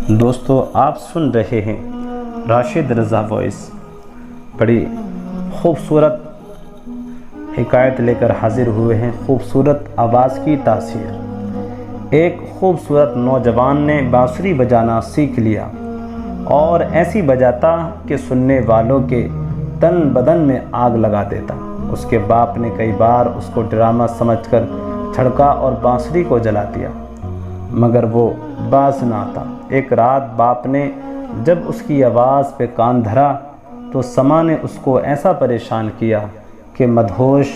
دوستو آپ سن رہے ہیں راشد رضا وائس، بڑی خوبصورت حکایت لے کر حاضر ہوئے ہیں۔ خوبصورت آواز کی تاثیر۔ ایک خوبصورت نوجوان نے بانسری بجانا سیکھ لیا اور ایسی بجاتا کہ سننے والوں کے تن بدن میں آگ لگا دیتا۔ اس کے باپ نے کئی بار اس کو ڈرامہ سمجھ کر چھڑکا اور بانسری کو جلا دیا، مگر وہ باز نہ آتا۔ ایک رات باپ نے جب اس کی آواز پہ کان دھرا تو سما نے اس کو ایسا پریشان کیا کہ مدہوش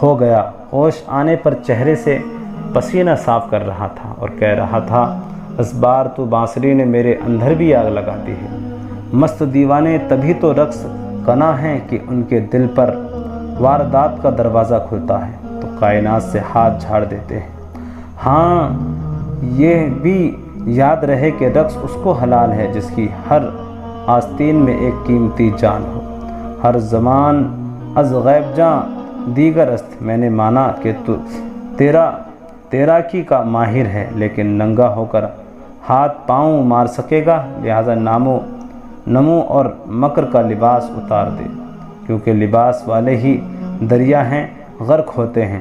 ہو گیا۔ ہوش آنے پر چہرے سے پسینہ صاف کر رہا تھا اور کہہ رہا تھا، اس بار تو بانسری نے میرے اندر بھی آگ لگا دی ہے۔ مست دیوانے تبھی تو رقص کنا ہیں کہ ان کے دل پر واردات کا دروازہ کھلتا ہے تو کائنات سے ہاتھ جھاڑ دیتے ہیں۔ ہاں، یہ بھی یاد رہے کہ رقص اس کو حلال ہے جس کی ہر آستین میں ایک قیمتی جان ہو۔ ہر زمان از غیب جاں دیگر است، میں نے مانا کہ تو تیراکی کا ماہر ہے لیکن ننگا ہو کر ہاتھ پاؤں مار سکے گا، لہذا نمو اور مکر کا لباس اتار دے، کیونکہ لباس والے ہی دریا ہیں، غرق ہوتے ہیں۔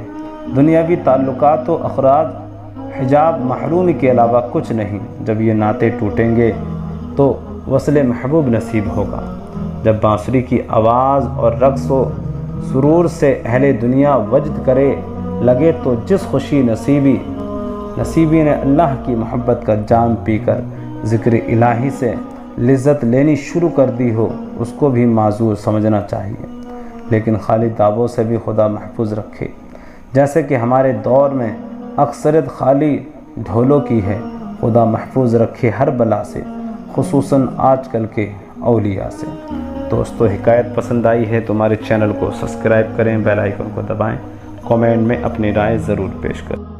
دنیاوی تعلقات و اخراج حجاب محرومی کے علاوہ کچھ نہیں۔ جب یہ ناطے ٹوٹیں گے تو وصل محبوب نصیب ہوگا۔ جب بانسری کی آواز اور رقص و سرور سے اہل دنیا وجد کرے لگے تو جس خوشی نصیبی نے اللہ کی محبت کا جام پی کر ذکر الہی سے لذت لینی شروع کر دی ہو، اس کو بھی معذور سمجھنا چاہیے، لیکن خالی دعووں سے بھی خدا محفوظ رکھے۔ جیسے کہ ہمارے دور میں اکثریت خالی ڈھولوں کی ہے، خدا محفوظ رکھے ہر بلا سے، خصوصاً آج کل کے اولیاء سے۔ دوستو، حکایت پسند آئی ہے تو ہمارے چینل کو سبسکرائب کریں، بیل آئیکن کو دبائیں، کامنٹ میں اپنی رائے ضرور پیش کریں۔